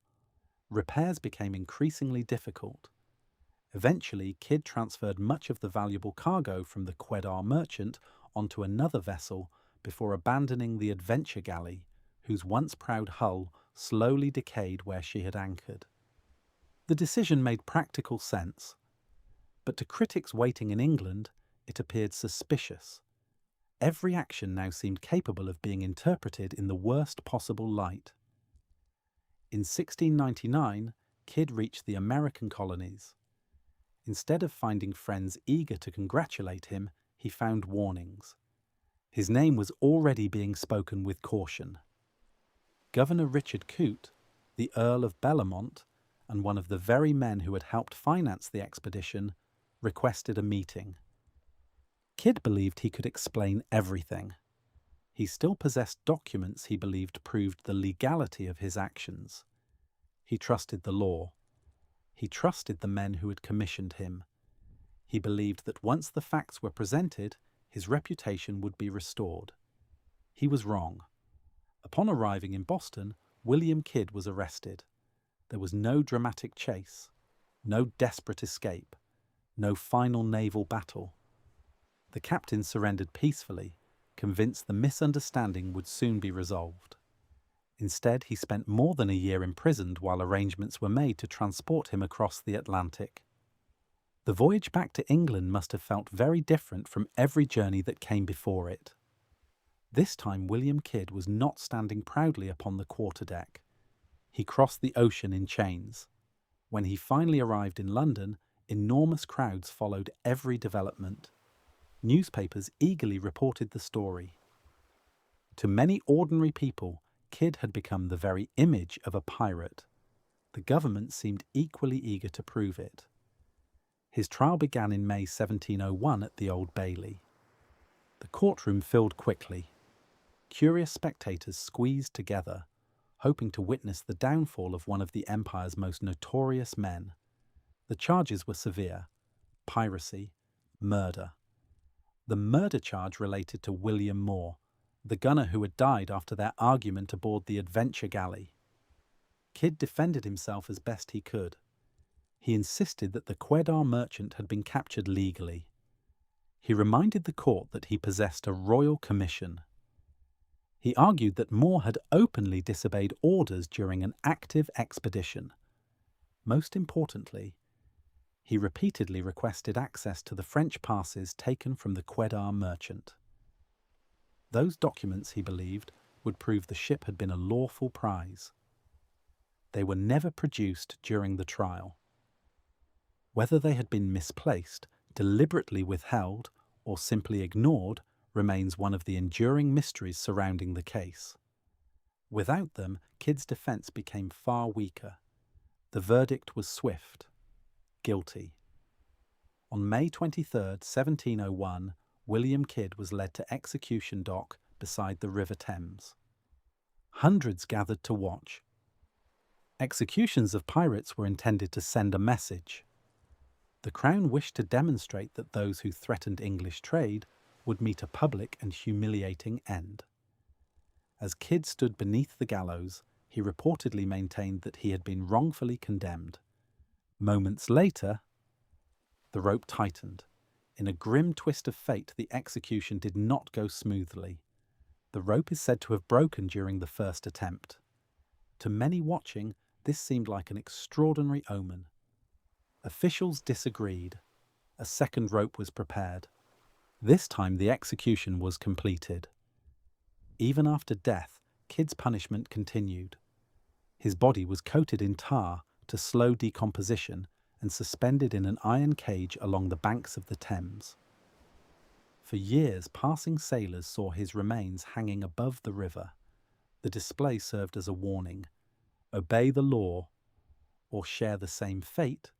Repairs became increasingly difficult. Eventually, Kidd transferred much of the valuable cargo from the Quedar merchant onto another vessel before abandoning the adventure galley, whose once proud hull slowly decayed where she had anchored. The decision made practical sense, but to critics waiting in England, it appeared suspicious. Every action now seemed capable of being interpreted in the worst possible light. In 1699, Kidd reached the American colonies. Instead of finding friends eager to congratulate him, he found warnings. His name was already being spoken with caution. Governor Richard Coote, the Earl of Bellamont, and one of the very men who had helped finance the expedition, requested a meeting. Kidd believed he could explain everything. He still possessed documents he believed proved the legality of his actions. He trusted the law. He trusted the men who had commissioned him. He believed that once the facts were presented, his reputation would be restored. He was wrong. Upon arriving in Boston, William Kidd was arrested. There was no dramatic chase, no desperate escape, no final naval battle. The captain surrendered peacefully, convinced the misunderstanding would soon be resolved. Instead, he spent more than a year imprisoned while arrangements were made to transport him across the Atlantic. The voyage back to England must have felt very different from every journey that came before it. This time William Kidd was not standing proudly upon the quarterdeck. He crossed the ocean in chains. When he finally arrived in London, enormous crowds followed every development. Newspapers eagerly reported the story. To many ordinary people, Kidd had become the very image of a pirate. The government seemed equally eager to prove it. His trial began in May 1701 at the Old Bailey. The courtroom filled quickly. Curious spectators squeezed together, hoping to witness the downfall of one of the Empire's most notorious men. The charges were severe: piracy, murder. The murder charge related to William Moore, the gunner who had died after their argument aboard the Adventure galley. Kidd defended himself as best he could. He insisted that the Quedar merchant had been captured legally. He reminded the court that he possessed a royal commission. He argued that Moore had openly disobeyed orders during an active expedition. Most importantly, he repeatedly requested access to the French passes taken from the Quedar merchant. Those documents, he believed, would prove the ship had been a lawful prize. They were never produced during the trial. Whether they had been misplaced, deliberately withheld, or simply ignored remains one of the enduring mysteries surrounding the case. Without them, Kidd's defense became far weaker. The verdict was swift: guilty. On May 23, 1701, William Kidd was led to execution dock beside the River Thames. Hundreds gathered to watch. Executions of pirates were intended to send a message. The Crown wished to demonstrate that those who threatened English trade would meet a public and humiliating end. As Kidd stood beneath the gallows, he reportedly maintained that he had been wrongfully condemned. Moments later, the rope tightened. In a grim twist of fate, the execution did not go smoothly. The rope is said to have broken during the first attempt. To many watching, this seemed like an extraordinary omen. Officials disagreed. A second rope was prepared. This time the execution was completed. Even after death, Kidd's punishment continued. His body was coated in tar to slow decomposition and suspended in an iron cage along the banks of the Thames. For years, passing sailors saw his remains hanging above the river. The display served as a warning: obey the law or share the same fate.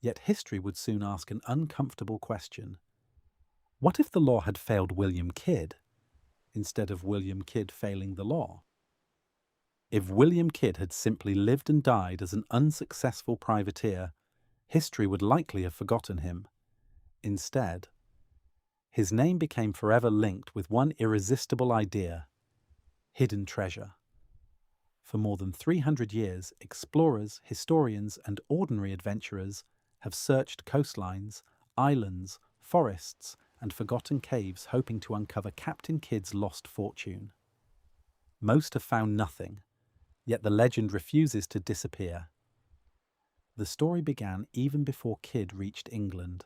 Yet history would soon ask an uncomfortable question. What if the law had failed William Kidd, instead of William Kidd failing the law? If William Kidd had simply lived and died as an unsuccessful privateer, history would likely have forgotten him. Instead, his name became forever linked with one irresistible idea: hidden treasure. For more than 300 years, explorers, historians, and ordinary adventurers have searched coastlines, islands, forests, and forgotten caves hoping to uncover Captain Kidd's lost fortune. Most have found nothing, yet the legend refuses to disappear. The story began even before Kidd reached England.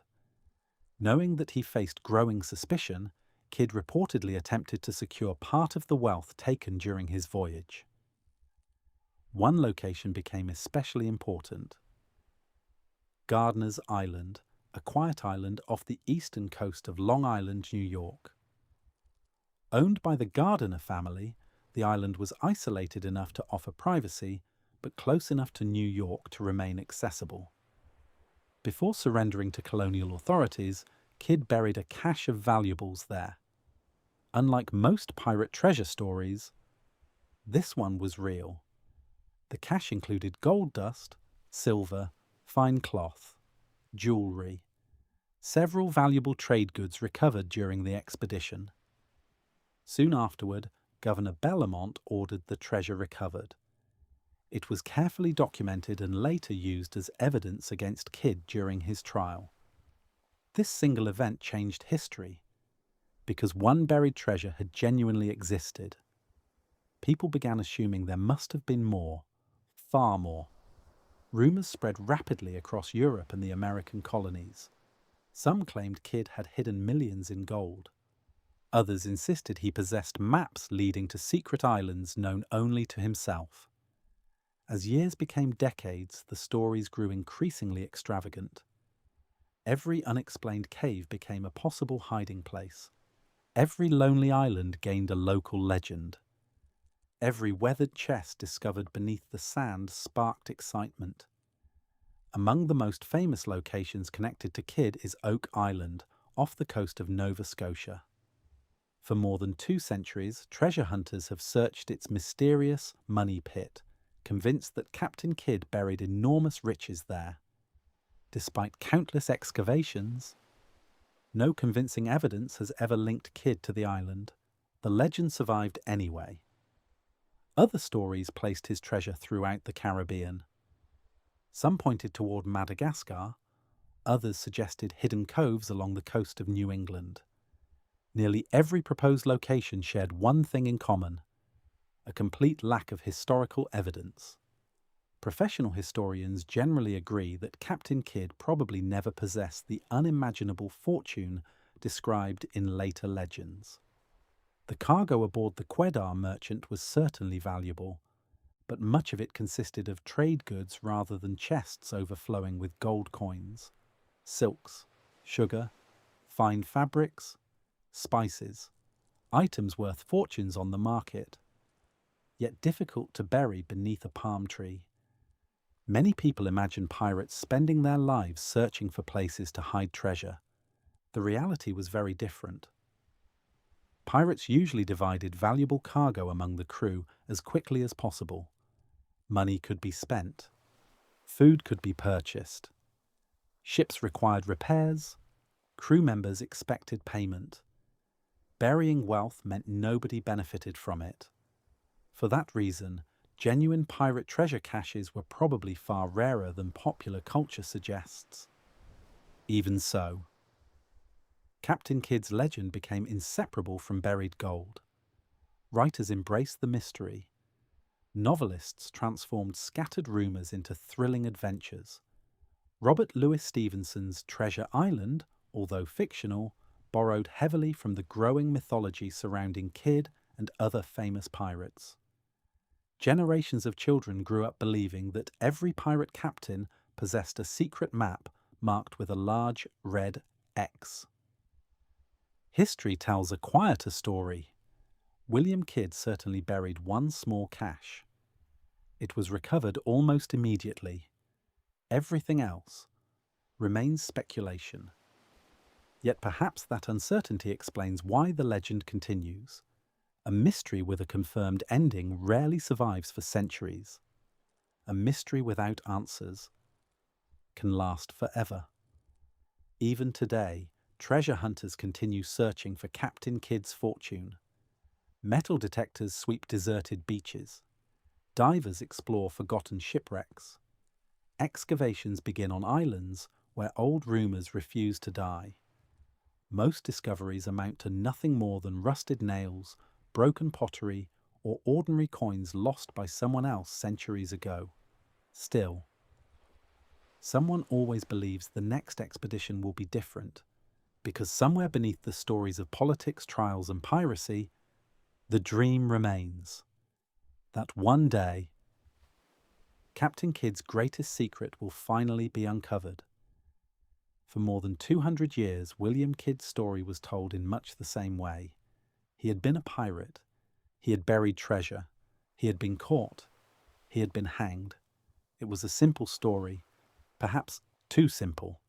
Knowing that he faced growing suspicion, Kidd reportedly attempted to secure part of the wealth taken during his voyage. One location became especially important: Gardiner's Island, a quiet island off the eastern coast of Long Island, New York. Owned by the Gardiner family, the island was isolated enough to offer privacy, but close enough to New York to remain accessible. Before surrendering to colonial authorities, Kidd buried a cache of valuables there. Unlike most pirate treasure stories, this one was real. The cache included gold dust, silver, fine cloth, jewellery, several valuable trade goods recovered during the expedition. Soon afterward, Governor Bellamont ordered the treasure recovered. It was carefully documented and later used as evidence against Kidd during his trial. This single event changed history, because one buried treasure had genuinely existed. People began assuming there must have been more, far more. Rumours spread rapidly across Europe and the American colonies. Some claimed Kidd had hidden millions in gold. Others insisted he possessed maps leading to secret islands known only to himself. As years became decades, the stories grew increasingly extravagant. Every unexplained cave became a possible hiding place. Every lonely island gained a local legend. Every weathered chest discovered beneath the sand sparked excitement. Among the most famous locations connected to Kidd is Oak Island, off the coast of Nova Scotia. For more than 2 centuries, treasure hunters have searched its mysterious money pit, convinced that Captain Kidd buried enormous riches there. Despite countless excavations, no convincing evidence has ever linked Kidd to the island. The legend survived anyway. Other stories placed his treasure throughout the Caribbean. Some pointed toward Madagascar, others suggested hidden coves along the coast of New England. Nearly every proposed location shared one thing in common: a complete lack of historical evidence. Professional historians generally agree that Captain Kidd probably never possessed the unimaginable fortune described in later legends. The cargo aboard the Quedar merchant was certainly valuable, but much of it consisted of trade goods rather than chests overflowing with gold coins, silks, sugar, fine fabrics, spices, items worth fortunes on the market, yet difficult to bury beneath a palm tree. Many people imagine pirates spending their lives searching for places to hide treasure. The reality was very different. Pirates usually divided valuable cargo among the crew as quickly as possible. Money could be spent. Food could be purchased. Ships required repairs. Crew members expected payment. Burying wealth meant nobody benefited from it. For that reason, genuine pirate treasure caches were probably far rarer than popular culture suggests. Even so, Captain Kidd's legend became inseparable from buried gold. Writers embraced the mystery. Novelists transformed scattered rumours into thrilling adventures. Robert Louis Stevenson's Treasure Island, although fictional, borrowed heavily from the growing mythology surrounding Kidd and other famous pirates. Generations of children grew up believing that every pirate captain possessed a secret map marked with a large red X. History tells a quieter story. William Kidd certainly buried one small cache. It was recovered almost immediately. Everything else remains speculation. Yet perhaps that uncertainty explains why the legend continues. A mystery with a confirmed ending rarely survives for centuries. A mystery without answers can last forever. Even today, treasure hunters continue searching for Captain Kidd's fortune. Metal detectors sweep deserted beaches. Divers explore forgotten shipwrecks. Excavations begin on islands where old rumours refuse to die. Most discoveries amount to nothing more than rusted nails, broken pottery, or ordinary coins lost by someone else centuries ago. Still, someone always believes the next expedition will be different, because somewhere beneath the stories of politics, trials, and piracy, the dream remains that one day, Captain Kidd's greatest secret will finally be uncovered. For more than 200 years, William Kidd's story was told in much the same way. He had been a pirate. He had buried treasure. He had been caught. He had been hanged. It was a simple story, perhaps too simple.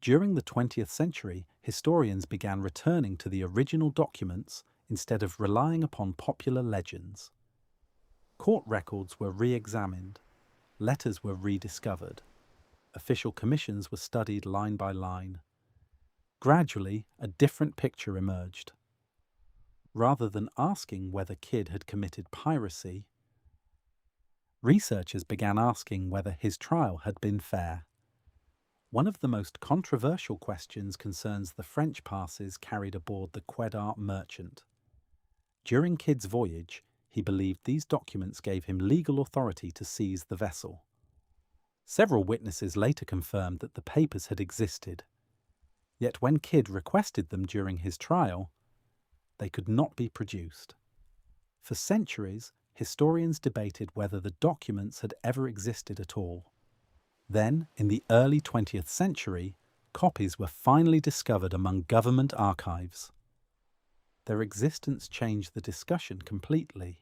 During the 20th century, historians began returning to the original documents instead of relying upon popular legends. Court records were re-examined. Letters were rediscovered. Official commissions were studied line by line. Gradually, a different picture emerged. Rather than asking whether Kidd had committed piracy, researchers began asking whether his trial had been fair. One of the most controversial questions concerns the French passes carried aboard the Quedar merchant. During Kidd's voyage, he believed these documents gave him legal authority to seize the vessel. Several witnesses later confirmed that the papers had existed, yet when Kidd requested them during his trial, they could not be produced. For centuries, historians debated whether the documents had ever existed at all. Then, in the early 20th century, copies were finally discovered among government archives. Their existence changed the discussion completely.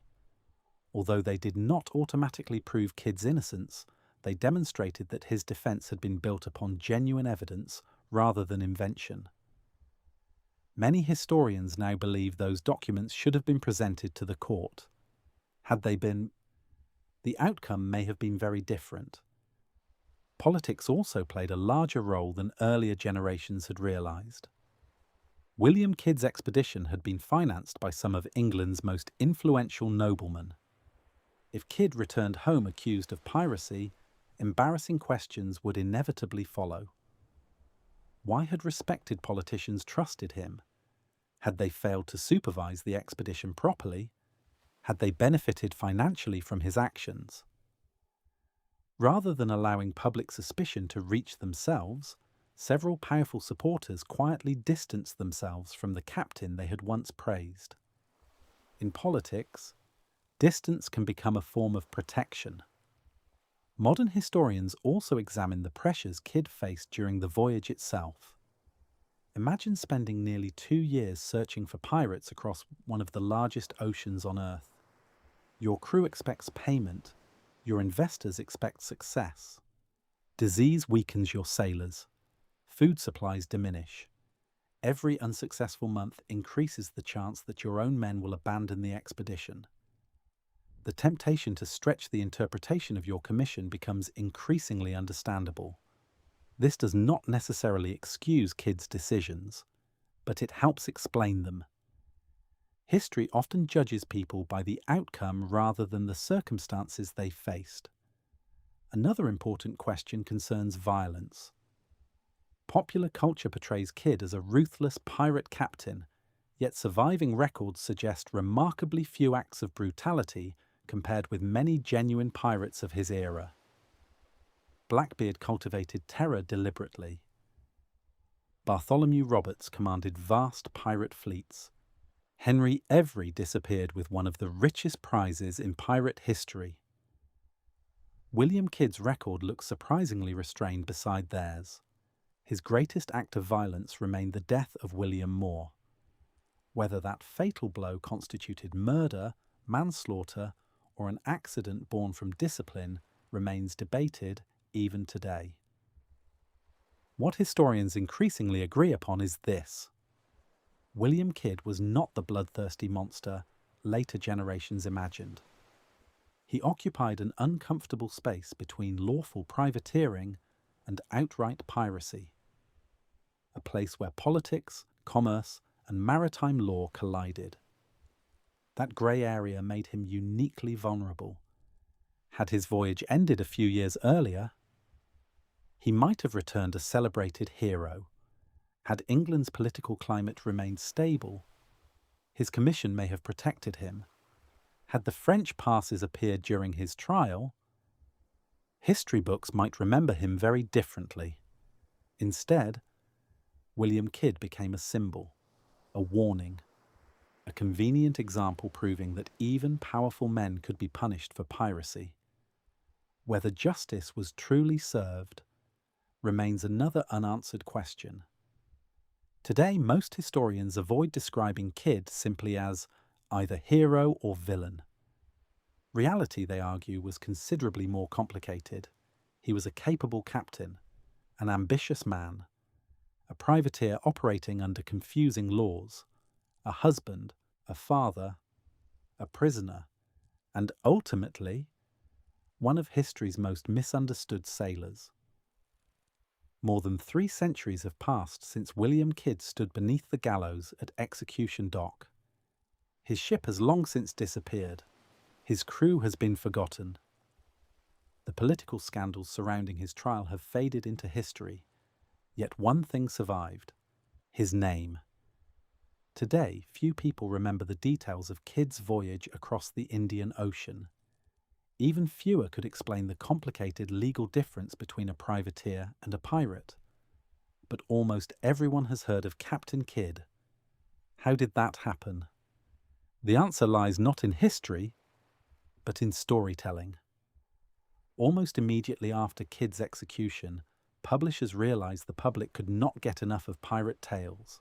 Although they did not automatically prove Kidd's innocence, they demonstrated that his defense had been built upon genuine evidence rather than invention. Many historians now believe those documents should have been presented to the court. Had they been, the outcome may have been very different. Politics also played a larger role than earlier generations had realised. William Kidd's expedition had been financed by some of England's most influential noblemen. If Kidd returned home accused of piracy, embarrassing questions would inevitably follow. Why had respected politicians trusted him? Had they failed to supervise the expedition properly? Had they benefited financially from his actions? Rather than allowing public suspicion to reach themselves, several powerful supporters quietly distanced themselves from the captain they had once praised. In politics, distance can become a form of protection. Modern historians also examine the pressures Kidd faced during the voyage itself. Imagine spending nearly 2 years searching for pirates across one of the largest oceans on Earth. Your crew expects payment. Your investors expect success. Disease weakens your sailors. Food supplies diminish. Every unsuccessful month increases the chance that your own men will abandon the expedition. The temptation to stretch the interpretation of your commission becomes increasingly understandable. This does not necessarily excuse Kidd's decisions, but it helps explain them. History often judges people by the outcome rather than the circumstances they faced. Another important question concerns violence. Popular culture portrays Kidd as a ruthless pirate captain, yet surviving records suggest remarkably few acts of brutality compared with many genuine pirates of his era. Blackbeard cultivated terror deliberately. Bartholomew Roberts commanded vast pirate fleets. Henry Every disappeared with one of the richest prizes in pirate history. William Kidd's record looks surprisingly restrained beside theirs. His greatest act of violence remained the death of William Moore. Whether that fatal blow constituted murder, manslaughter, or an accident born from discipline remains debated even today. What historians increasingly agree upon is this: William Kidd was not the bloodthirsty monster later generations imagined. He occupied an uncomfortable space between lawful privateering and outright piracy, a place where politics, commerce, and maritime law collided. That grey area made him uniquely vulnerable. Had his voyage ended a few years earlier, he might have returned a celebrated hero. Had England's political climate remained stable, his commission may have protected him. Had the French passes appeared during his trial, history books might remember him very differently. Instead, William Kidd became a symbol, a warning, a convenient example proving that even powerful men could be punished for piracy. Whether justice was truly served remains another unanswered question. Today, most historians avoid describing Kidd simply as either hero or villain. Reality, they argue, was considerably more complicated. He was a capable captain, an ambitious man, a privateer operating under confusing laws, a husband, a father, a prisoner, and ultimately, one of history's most misunderstood sailors. More than 3 centuries have passed since William Kidd stood beneath the gallows at Execution Dock. His ship has long since disappeared. His crew has been forgotten. The political scandals surrounding his trial have faded into history, yet one thing survived: his name. Today, few people remember the details of Kidd's voyage across the Indian Ocean. Even fewer could explain the complicated legal difference between a privateer and a pirate. But almost everyone has heard of Captain Kidd. How did that happen? The answer lies not in history, but in storytelling. Almost immediately after Kidd's execution, publishers realized the public could not get enough of pirate tales.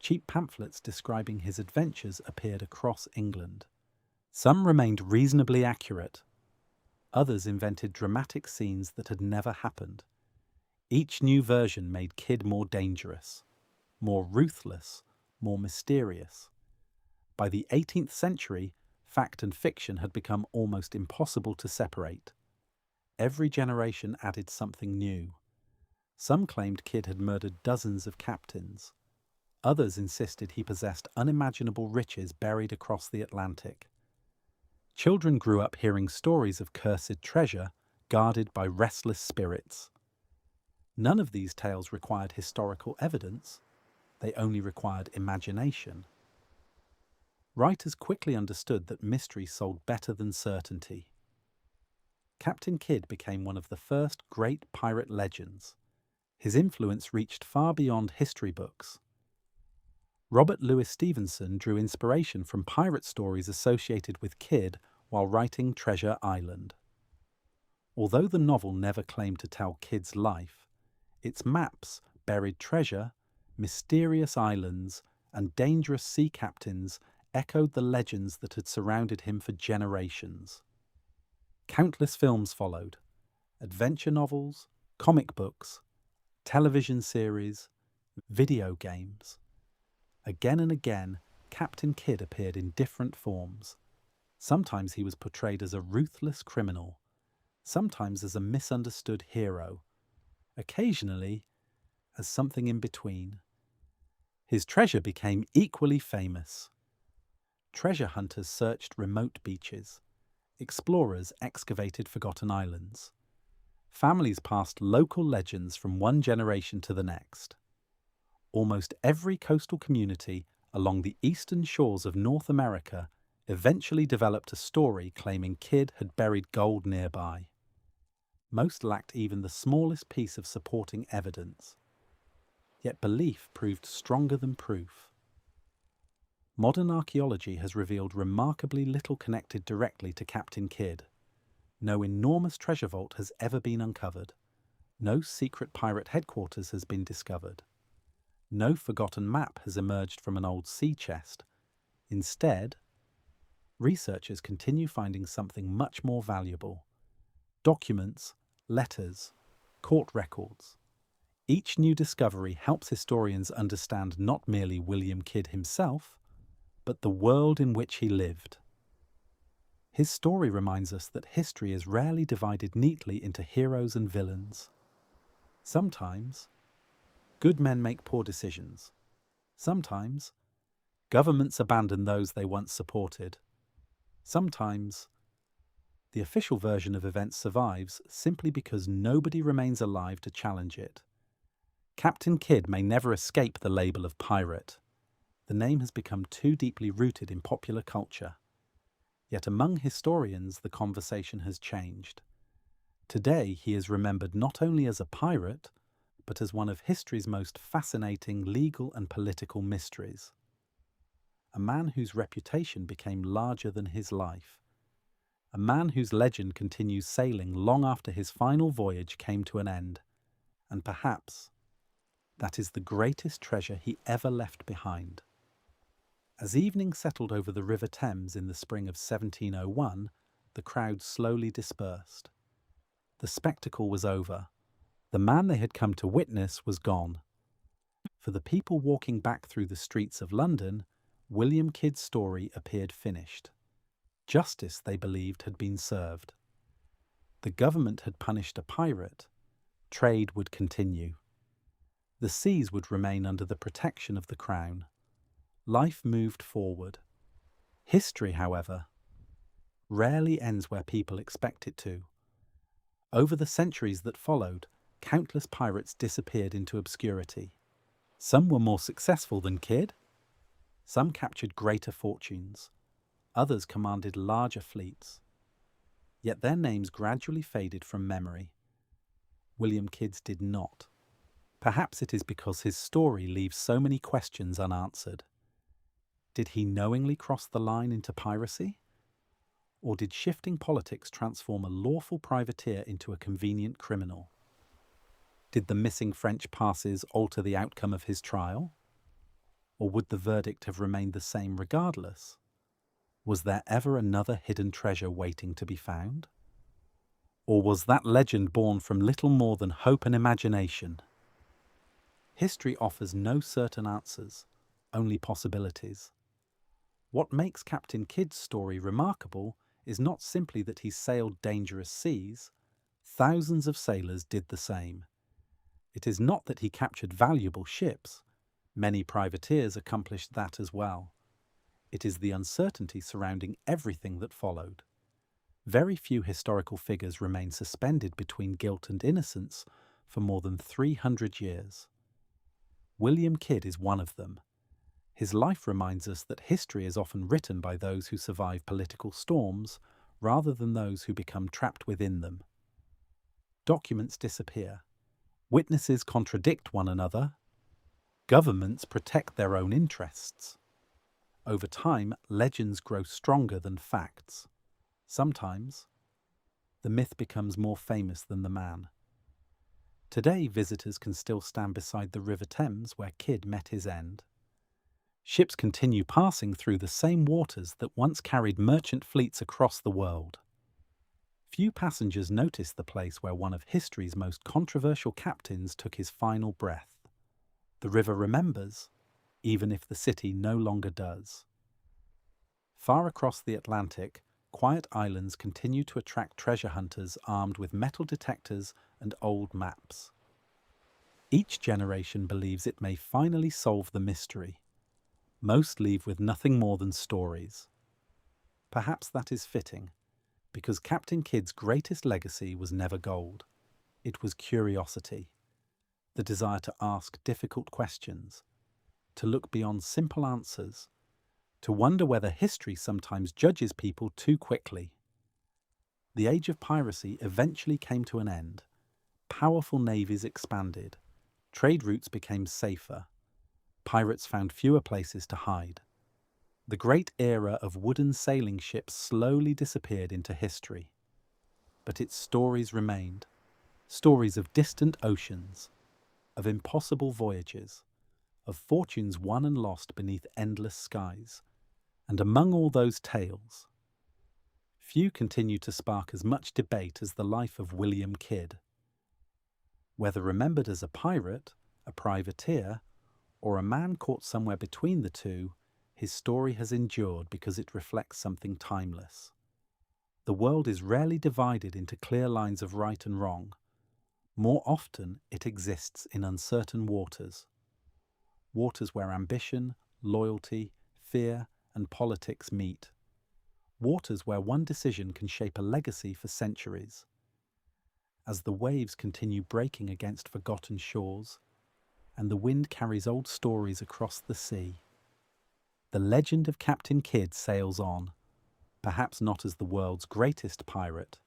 Cheap pamphlets describing his adventures appeared across England. Some remained reasonably accurate. Others invented dramatic scenes that had never happened. Each new version made Kidd more dangerous, more ruthless, more mysterious. By the 18th century, fact and fiction had become almost impossible to separate. Every generation added something new. Some claimed Kidd had murdered dozens of captains. Others insisted he possessed unimaginable riches buried across the Atlantic. Children grew up hearing stories of cursed treasure guarded by restless spirits. None of these tales required historical evidence. They only required imagination. Writers quickly understood that mystery sold better than certainty. Captain Kidd became one of the first great pirate legends. His influence reached far beyond history books. Robert Louis Stevenson drew inspiration from pirate stories associated with Kidd while writing Treasure Island. Although the novel never claimed to tell Kidd's life, its maps buried treasure, mysterious islands, and dangerous sea captains echoed the legends that had surrounded him for generations. Countless films followed: adventure novels, comic books, television series, video games. Again and again, Captain Kidd appeared in different forms. Sometimes he was portrayed as a ruthless criminal, sometimes as a misunderstood hero, occasionally as something in between. His treasure became equally famous. Treasure hunters searched remote beaches. Explorers excavated forgotten islands. Families passed local legends from one generation to the next. Almost every coastal community along the eastern shores of North America eventually developed a story claiming Kidd had buried gold nearby. Most lacked even the smallest piece of supporting evidence. Yet belief proved stronger than proof. Modern archaeology has revealed remarkably little connected directly to Captain Kidd. No enormous treasure vault has ever been uncovered. No secret pirate headquarters has been discovered. No forgotten map has emerged from an old sea chest. Instead, researchers continue finding something much more valuable: documents, letters, court records. Each new discovery helps historians understand not merely William Kidd himself, but the world in which he lived. His story reminds us that history is rarely divided neatly into heroes and villains. Sometimes, good men make poor decisions. Sometimes, governments abandon those they once supported. Sometimes, the official version of events survives simply because nobody remains alive to challenge it. Captain Kidd may never escape the label of pirate. The name has become too deeply rooted in popular culture. Yet among historians, the conversation has changed. Today, he is remembered not only as a pirate, but as one of history's most fascinating legal and political mysteries. A man whose reputation became larger than his life. A man whose legend continues sailing long after his final voyage came to an end. And perhaps that is the greatest treasure he ever left behind. As evening settled over the River Thames in the spring of 1701, the crowd slowly dispersed. The spectacle was over. The man they had come to witness was gone. For the people walking back through the streets of London, William Kidd's story appeared finished. Justice, they believed, had been served. The government had punished a pirate. Trade would continue. The seas would remain under the protection of the crown. Life moved forward. History, however, rarely ends where people expect it to. Over the centuries that followed, countless pirates disappeared into obscurity. Some were more successful than Kidd. Some captured greater fortunes. Others commanded larger fleets. Yet their names gradually faded from memory. William Kidd's did not. Perhaps it is because his story leaves so many questions unanswered. Did he knowingly cross the line into piracy? Or did shifting politics transform a lawful privateer into a convenient criminal? Did the missing French passes alter the outcome of his trial? Or would the verdict have remained the same regardless? Was there ever another hidden treasure waiting to be found? Or was that legend born from little more than hope and imagination? History offers no certain answers, only possibilities. What makes Captain Kidd's story remarkable is not simply that he sailed dangerous seas. Thousands of sailors did the same. It is not that he captured valuable ships. Many privateers accomplished that as well. It is the uncertainty surrounding everything that followed. Very few historical figures remain suspended between guilt and innocence for more than 300 years. William Kidd is one of them. His life reminds us that history is often written by those who survive political storms rather than those who become trapped within them. Documents disappear. Witnesses contradict one another. Governments protect their own interests. Over time, legends grow stronger than facts. Sometimes, the myth becomes more famous than the man. Today, visitors can still stand beside the River Thames where Kidd met his end. Ships continue passing through the same waters that once carried merchant fleets across the world. Few passengers notice the place where one of history's most controversial captains took his final breath. The river remembers, even if the city no longer does. Far across the Atlantic, quiet islands continue to attract treasure hunters armed with metal detectors and old maps. Each generation believes it may finally solve the mystery. Most leave with nothing more than stories. Perhaps that is fitting, because Captain Kidd's greatest legacy was never gold. It was curiosity, the desire to ask difficult questions, to look beyond simple answers, to wonder whether history sometimes judges people too quickly. The age of piracy eventually came to an end. Powerful navies expanded. Trade routes became safer. Pirates found fewer places to hide. The great era of wooden sailing ships slowly disappeared into history. But its stories remained. Stories of distant oceans, of impossible voyages, of fortunes won and lost beneath endless skies. And among all those tales, few continue to spark as much debate as the life of William Kidd. Whether remembered as a pirate, a privateer, or a man caught somewhere between the two, his story has endured because it reflects something timeless. The world is rarely divided into clear lines of right and wrong. More often, it exists in uncertain waters. Waters where ambition, loyalty, fear, and politics meet. Waters where one decision can shape a legacy for centuries. As the waves continue breaking against forgotten shores, and the wind carries old stories across the sea, the legend of Captain Kidd sails on, perhaps not as the world's greatest pirate,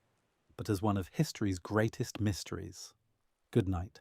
but as one of history's greatest mysteries. Good night.